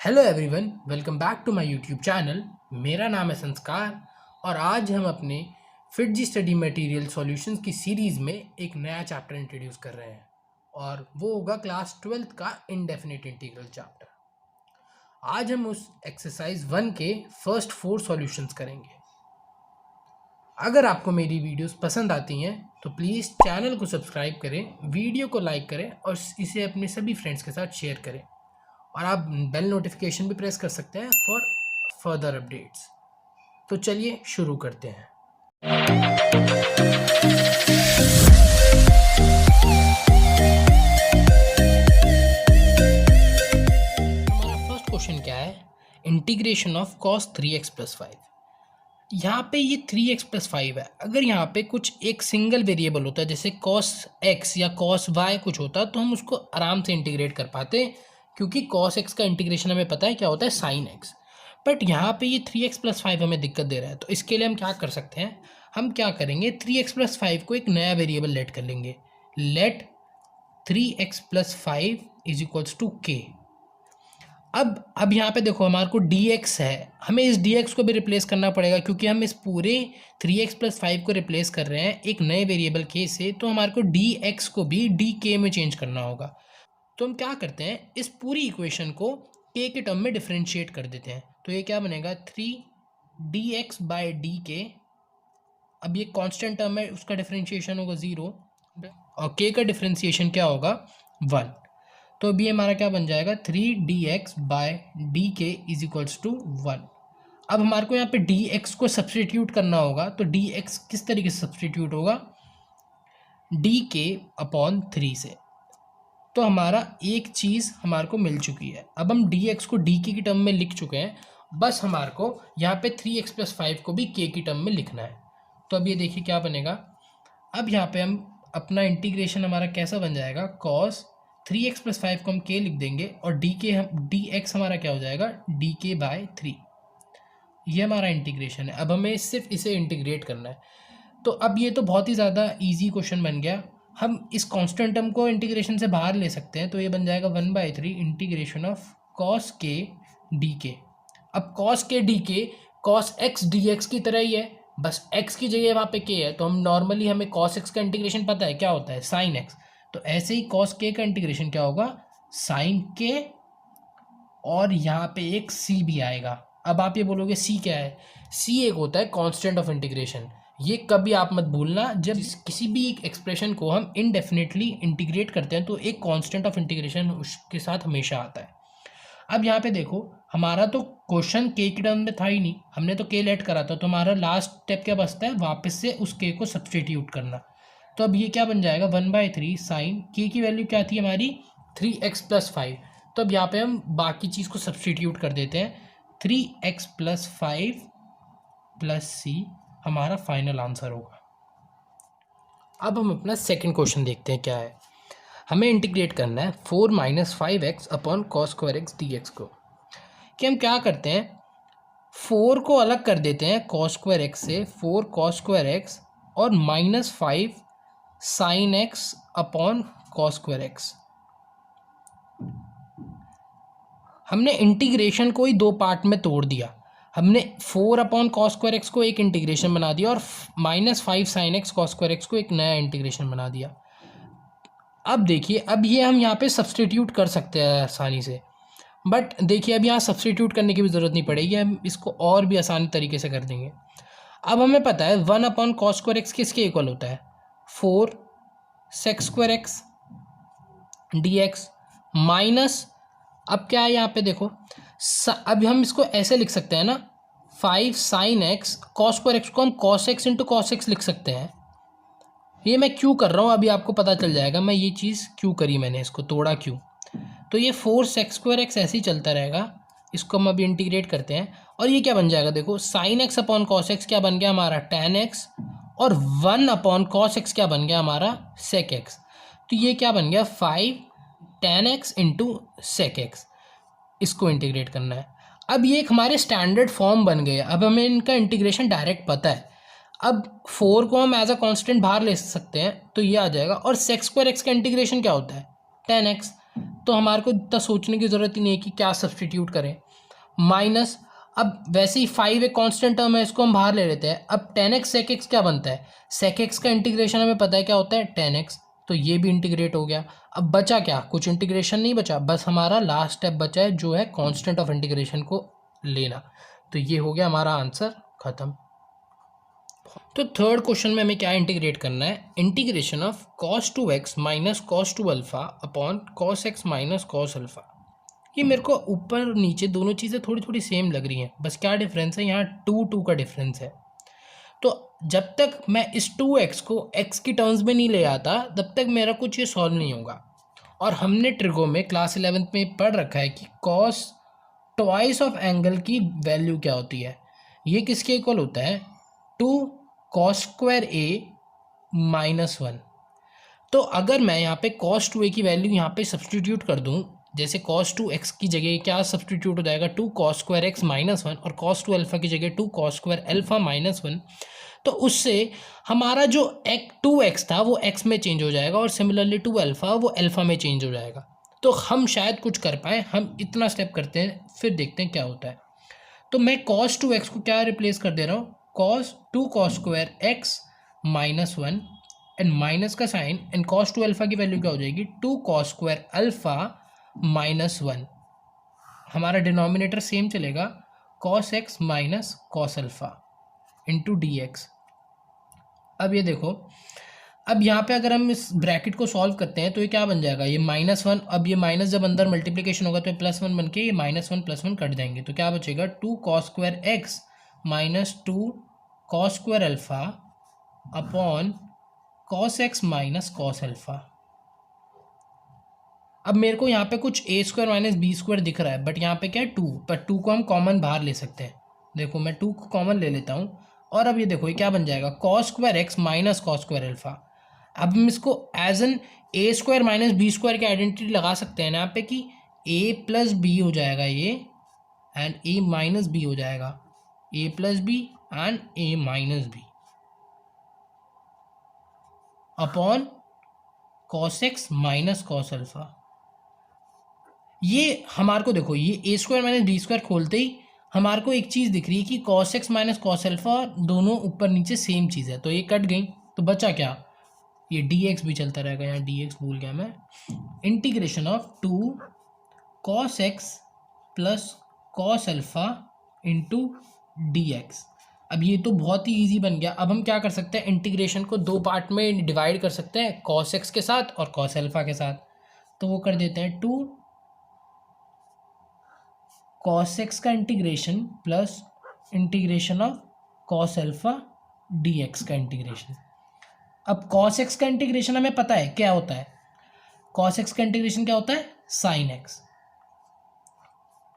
Hello everyone, welcome back to my YouTube channel. मेरा नाम है संस्कार और आज हम अपने FIITJEE study material solutions की सीरीज़ में एक नया चैप्टर इंट्रोड्यूस कर रहे हैं और वो होगा क्लास 12th का इंडेफिनिट इंटीग्रल चैप्टर। आज हम उस एक्सरसाइज 1 के फर्स्ट 4 सॉल्यूशंस करेंगे। अगर आपको मेरी वीडियोस पसंद आती हैं तो प्लीज़ चैनल को सब्सक्राइब करें, वीडियो को लाइक करें और इसे अपने सभी फ्रेंड्स के साथ शेयर करें और आप बेल नोटिफिकेशन भी प्रेस कर सकते हैं फॉर फर्दर अपडेट्स। तो चलिए शुरू करते हैं। हमारा फर्स्ट क्वेश्चन क्या है? Integration of cos 3x plus 5। यहाँ पे ये 3x प्लस 5 है। अगर यहाँ पे कुछ एक सिंगल वेरिएबल होता है जैसे cos x या cos y कुछ होता तो हम उसको आराम से इंटीग्रेट कर पाते, क्योंकि cos x का इंटीग्रेशन हमें पता है क्या होता है, sin x। बट यहाँ पे ये 3x प्लस 5 हमें दिक्कत दे रहा है, तो इसके लिए हम क्या कर सकते हैं, हम क्या करेंगे, 3x प्लस 5 को एक नया वेरिएबल लेट कर लेंगे। Let 3x plus 5 is equals to k। अब यहाँ पे देखो हमारे को dx है, हमें इस dx को भी रिप्लेस करना पड़ेगा क्योंकि हम इस पूरे 3x प्लस 5 को रिप्लेस कर रहे हैं एक नए वेरिएबल k से, तो हमारे को dx को भी dk में चेंज करना होगा। तो हम क्या करते हैं, इस पूरी इक्वेशन को k के टर्म में डिफरेंशिएट कर देते हैं। तो ये क्या बनेगा, 3dx बाई डी। अब ये कांस्टेंट टर्म है, उसका डिफरेंशिएशन होगा 0 और k का डिफरेंशिएशन क्या होगा, 1। तो अभी हमारा क्या बन जाएगा, 3dx बाय डी के इज इक्वल्स टू 1। अब हमारे को यहाँ पे dx को सब्सटीट्यूट करना होगा, तो dx किस तरीके से सब्सटीट्यूट होगा, dk अपॉन 3 से। तो हमारा एक चीज़ हमारे को मिल चुकी है। अब हम dx को dk की टर्म में लिख चुके हैं, बस हमारे को यहाँ पे 3x प्लस 5 को भी k की टर्म में लिखना है। तो अब ये देखिए क्या बनेगा। अब यहाँ पे हम अपना इंटीग्रेशन हमारा कैसा बन जाएगा, cos 3x प्लस 5 को हम k लिख देंगे और dx हमारा क्या हो जाएगा, dk बाय 3। ये हमारा इंटीग्रेशन है। अब हमें सिर्फ इसे इंटीग्रेट करना है। तो अब ये तो बहुत ही ज़्यादा इजी क्वेश्चन बन गया। हम इस कांस्टेंट टर्म को इंटीग्रेशन से बाहर ले सकते हैं, तो ये बन जाएगा 1/3 integration of cos k dk। अब cos k dk cos x dx की तरह ही है, बस x की जगह वहाँ पे k है, तो हम नॉर्मली हमें cos x का इंटीग्रेशन पता है क्या होता है, sin x। तो ऐसे ही cos k का इंटीग्रेशन क्या होगा, sin k, और यहाँ पे एक c भी आएगा। अब आप ये बोलोगे c क्या है, c एक होता है कांस्टेंट ऑफ इंटीग्रेशन। ये कभी आप मत भूलना, जब किसी भी एक एक्सप्रेशन को हम इनडेफिनेटली इंटीग्रेट करते हैं तो एक कांस्टेंट ऑफ इंटीग्रेशन उसके साथ हमेशा आता है। अब यहाँ पे देखो हमारा तो क्वेश्चन के की टर्म में था ही नहीं, हमने तो के लेट करा था, तो हमारा लास्ट स्टेप क्या बचता है, वापस से उस के को सब्सटीट्यूट करना। तो अब ये क्या बन जाएगा, 1/3 साइन के की वैल्यू क्या थी हमारी, 3x प्लस 5। तो अब यहाँ पे हम बाकी चीज़ को सब्सटीट्यूट कर देते हैं, 3x प्लस 5 प्लस सी हमारा फाइनल आंसर होगा। अब हम अपना सेकंड क्वेश्चन देखते हैं क्या है। हमें इंटीग्रेट करना है 4 minus 5x upon cos square x d x को। कि हम क्या करते हैं, 4 को अलग कर देते हैं कॉस स्क्वायर एक्स से, 4 कॉस स्क्वायर एक्स और minus 5 sine x upon cos square x. हमने इंटीग्रेशन को ही दो पार्ट में तोड़ दिया। हमने 4 अपॉन कॉस स्क्वायर एक्स को एक इंटीग्रेशन बना दिया और minus 5 sine x cos square x को एक नया इंटीग्रेशन बना दिया। अब देखिए, अब ये हम यहाँ पे सब्सटीट्यूट कर सकते हैं आसानी से, बट देखिए अब यहाँ सब्सटीट्यूट करने की भी ज़रूरत नहीं पड़ेगी, हम इसको और भी आसानी तरीके से कर देंगे। अब हमें पता है 1 अपॉन कॉस स्क्वायर एक्स किसके इक्वल होता है, 4 sec square x d x minus, अब क्या है यहाँ पे देखो, अब हम इसको ऐसे लिख सकते हैं ना, 5 sine x cos square x को हम cos x into cos x लिख सकते हैं। ये मैं क्यों कर रहा हूँ अभी आपको पता चल जाएगा, मैं ये चीज़ क्यों करी, मैंने इसको तोड़ा क्यों। तो ये 4 सेक स्क्वायर एक्स ऐसे ही चलता रहेगा, इसको हम अभी इंटीग्रेट करते हैं और ये क्या बन जाएगा, देखो sine x upon cos x क्या बन गया हमारा, tan एक्स, और 1 अपॉन कॉस एक्स क्या बन गया हमारा, सेक एक्स। तो ये क्या बन गया, 5 tan x into sec x. इसको इंटीग्रेट करना है। अब ये एक हमारे स्टैंडर्ड फॉर्म बन गए। अब हमें इनका इंटीग्रेशन डायरेक्ट पता है। अब 4 को हम एज अ कांस्टेंट बाहर ले सकते हैं, तो ये आ जाएगा। और सेक स्क्वायर एक्स का इंटीग्रेशन क्या होता है, tan x। तो हमारे को इतना सोचने की ज़रूरत ही नहीं है कि क्या सब्सटीट्यूट करें। माइनस, अब वैसे ही 5 एक कांस्टेंट टर्म है, इसको हम बाहर ले लेते हैं। अब 10x sec x क्या बनता है, sec x का इंटीग्रेशन हमें पता है क्या होता है 10x, तो ये भी इंटीग्रेट हो गया। अब बचा क्या, कुछ इंटीग्रेशन नहीं बचा, बस हमारा लास्ट स्टेप बचा है जो है कांस्टेंट ऑफ इंटीग्रेशन को लेना। तो ये हो गया हमारा आंसर खत्म। तो थर्ड क्वेश्चन में हमें क्या इंटीग्रेट करना है, integration of cos 2x minus cos 2 alpha upon cos x minus cos alpha. ये मेरे को ऊपर नीचे दोनों चीज़ें थोड़ी थोड़ी सेम लग रही हैं, बस क्या डिफरेंस है, यहाँ 2 का डिफरेंस है। तो जब तक मैं इस 2x को x की टर्म्स में नहीं ले आता तब तक मेरा कुछ ये सॉल्व नहीं होगा। और हमने ट्रिगो में क्लास 11th में पढ़ रखा है कि cos ट्वाइस ऑफ एंगल की वैल्यू क्या होती है, ये किसके इक्वल होता है 2 cos स्क्वायर a माइनस 1। तो अगर मैं यहाँ पे cos 2a की वैल्यू यहाँ पे सब्सटीट्यूट कर दूँ, जैसे cos 2x की जगह क्या सब्सटीट्यूट हो जाएगा 2 cos स्क्वायर x माइनस 1, और cos 2 अल्फ़ा की जगह 2 cos स्क्वायर अल्फ़ा माइनस 1, तो उससे हमारा जो 2x था वो x में चेंज हो जाएगा और सिमिलरली 2 अल्फ़ा वो अल्फ़ा में चेंज हो जाएगा। तो हम शायद कुछ कर पाएँ, हम इतना स्टेप करते हैं फिर देखते हैं क्या होता है। तो मैं cos 2x को क्या रिप्लेस कर दे रहा हूँ,2 cos square x minus 1 and minus का साइन, एंड cos 2 अल्फ़ा की वैल्यू क्या हो जाएगी 2 cos स्क्वायर अल्फ़ा माइनस 1। हमारा डिनोमिनेटर सेम चलेगा cos x minus cos alpha into D x. अब ये देखो, अब यहाँ पे अगर हम इस ब्रैकेट को सॉल्व करते हैं तो ये क्या बन जाएगा, ये माइनस 1, अब ये माइनस जब अंदर मल्टीप्लिकेशन होगा तो ये +1 बन के ये -1 +1 कट जाएंगे, तो क्या बचेगा 2 cos square x minus 2 cos square alpha upon cos x minus cos alpha. अब मेरे को यहाँ पे कुछ a square minus b square दिख रहा है, बट यहाँ पे क्या है 2, पर 2 को हम कॉमन बाहर ले सकते हैं। देखो मैं 2 को कॉमन ले लेता हूँ, और अब ये देखो ये क्या बन जाएगा cos square x minus cos square alpha. अब हम इसको as an a square minus b square की आइडेंटिटी लगा सकते हैं यहाँ पे कि a प्लस बी हो जाएगा ये, एंड a माइनस बी हो जाएगा, a plus b and a minus b upon cos x minus cos alpha. ये हमारे को देखो ये a square minus b square खोलते ही हमारे को एक चीज़ दिख रही है कि cos x minus cos alpha दोनों ऊपर नीचे सेम चीज़ है, तो ये कट गई, तो बचा क्या, ये dx भी चलता रहेगा, यहाँ dx भूल गया मैं, integration of 2 cos x plus cos alpha into D x. अब ये तो बहुत ही ईजी बन गया। अब हम क्या कर सकते हैं, इंटीग्रेशन को 2 पार्ट में डिवाइड कर सकते हैं, cos x के साथ और cos अल्फ़ा के साथ। तो वो कर देते हैं 2 cos x का integration plus integration of cos alpha dx का इंटीग्रेशन। अब cos x का इंटीग्रेशन हमें पता है क्या होता है, cos x का इंटीग्रेशन क्या होता है sin x।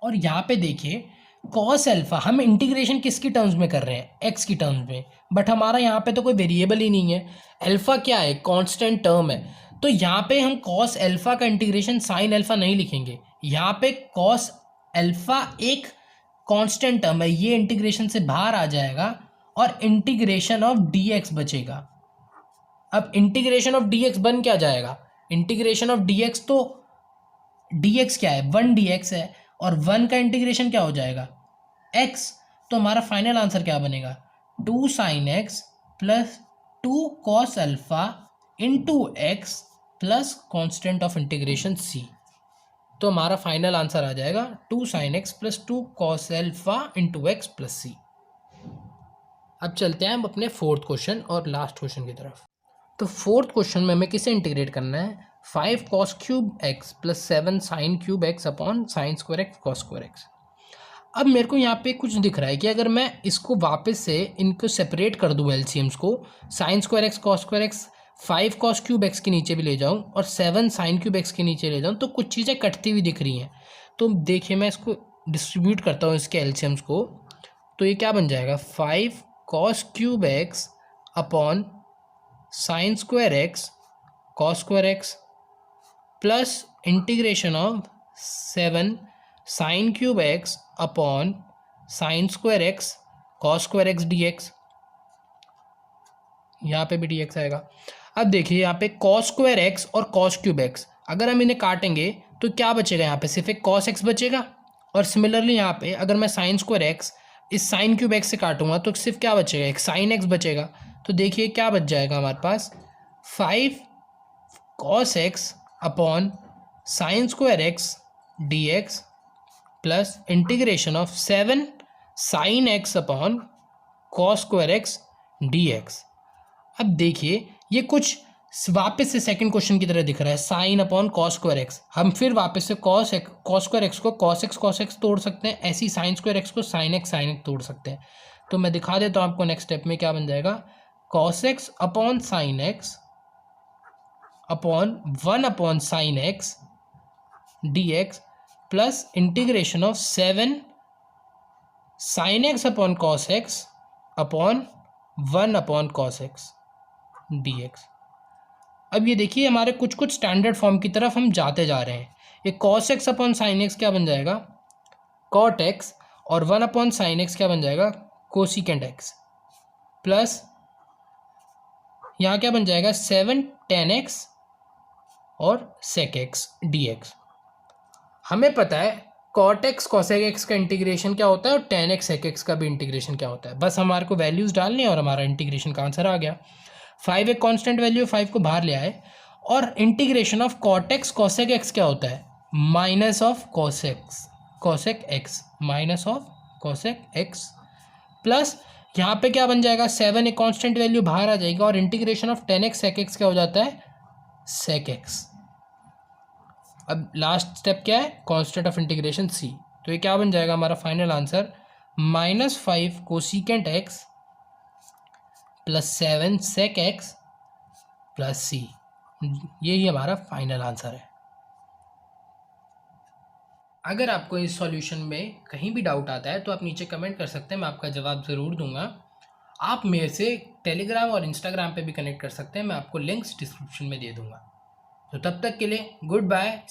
और यहाँ पे देखिए cos अल्फ़ा हम इंटीग्रेशन किसकी टर्म्स में कर रहे हैं, x की टर्म्स में, बट हमारा यहाँ पे तो कोई वेरिएबल ही नहीं है, अल्फ़ा क्या है कांस्टेंट टर्म है, तो यहाँ पे हम cos अल्फ़ा का इंटीग्रेशन sin अल्फ़ा नहीं लिखेंगे, यहाँ पे cos अल्फ़ा एक कांस्टेंट टर्म है, ये इंटीग्रेशन से बाहर आ जाएगा और इंटीग्रेशन ऑफ dx बचेगा। अब इंटीग्रेशन ऑफ dx बन क्या जाएगा, इंटीग्रेशन ऑफ dx, तो dx क्या है 1 dx है, और 1 का इंटीग्रेशन क्या हो जाएगा x, तो हमारा फाइनल आंसर क्या बनेगा 2 sin x plus 2 cos alpha into x plus constant of integration c। तो हमारा फाइनल आंसर आ जाएगा 2 sin x plus 2 cos alpha into x plus c। अब चलते हैं हम अपने फोर्थ क्वेश्चन और लास्ट क्वेश्चन की तरफ। तो फोर्थ क्वेश्चन में हमें किसे इंटीग्रेट करना है, 5 cos cube x plus 7 sin cube x upon sine square x cos square x. अब मेरे को यहाँ पे कुछ दिख रहा है कि अगर मैं इसको वापस से इनको सेपरेट कर दूँ एलसीएम्स को, sine square x cos square x 5 cos cube x के नीचे भी ले जाऊँ और 7 sin क्यूब एक्स के नीचे ले जाऊँ, तो कुछ चीज़ें कटती हुई दिख रही हैं। तो देखिए मैं इसको डिस्ट्रीब्यूट करता हूँ इसके एलसीएम्स को, तो ये क्या बन जाएगा 5 cos cube x upon sine square x cos square x plus integration of 7 sine cube x upon sine square x cos square x d x. यहाँ पे भी dx आएगा। अब देखिए यहाँ पे cos स्क्वायर एक्स और cos क्यूब एक्स, अगर हम इन्हें काटेंगे तो क्या बचेगा यहाँ पे, सिर्फ एक कॉस एक्स बचेगा। और सिमिलरली यहाँ पे अगर मैं साइन स्क्वायर एक्स इस साइन क्यूब एक्स से काटूंगा तो सिर्फ क्या बचेगा, एक साइन एक्स बचेगा। तो देखिए क्या बच जाएगा हमारे पास, 5 cos x upon sine square x d x plus integration of 7 sine x upon cos square x d x. अब देखिए ये कुछ वापस से सेकंड क्वेश्चन की तरह दिख रहा है, sine upon cos square x. हम फिर वापस से कॉस स्क्वायर एक्स को कॉस एक्स तोड़ सकते हैं, ऐसी साइन स्क्वायर एक्स को साइन एक्स तोड़ सकते हैं। तो मैं दिखा देता हूँ आपको नेक्स्ट स्टेप में क्या बन जाएगा, cos x upon sine x upon 1 upon sine x d x plus integration of 7 sine x upon cos x upon 1 upon cos x d x. अब ये देखिए हमारे कुछ कुछ स्टैंडर्ड फॉर्म की तरफ हम जाते जा रहे हैं। ये cos x upon sine x क्या बन जाएगा, कॉट एक्स, और 1 अपॉन साइन एक्स क्या बन जाएगा, कोसिकेंट एक्स, प्लस यहाँ क्या बन जाएगा 7 tan एक्स और सेक एक्स डी एक्स। हमें पता है कॉट एक्स कॉसेक एक्स का इंटीग्रेशन क्या होता है और tan एक्स सेक एक्स का भी इंटीग्रेशन क्या होता है। बस हमारे को वैल्यूज़ डालनी है और हमारा इंटीग्रेशन का आंसर आ गया। 5 एक कांस्टेंट वैल्यू, 5 को बाहर ले आए, और integration of cot x cosec x क्या होता है, minus of cosec x minus of cosec x, plus यहाँ पे क्या बन जाएगा 7 एक कांस्टेंट वैल्यू बाहर आ जाएगा और integration of tan x sec x क्या हो जाता है, सेक एक्स। अब लास्ट स्टेप क्या है, कांस्टेंट ऑफ इंटीग्रेशन c। तो ये क्या बन जाएगा हमारा final answer, -5 cosecant x plus 7 sec x plus c। यही हमारा फाइनल आंसर है। अगर आपको इस सॉल्यूशन में कहीं भी डाउट आता है तो आप नीचे कमेंट कर सकते हैं, मैं आपका जवाब ज़रूर दूंगा। आप मेरे से टेलीग्राम और इंस्टाग्राम पे भी कनेक्ट कर सकते हैं, मैं आपको लिंक्स डिस्क्रिप्शन में दे दूंगा। तो तब तक के लिए गुड बाय।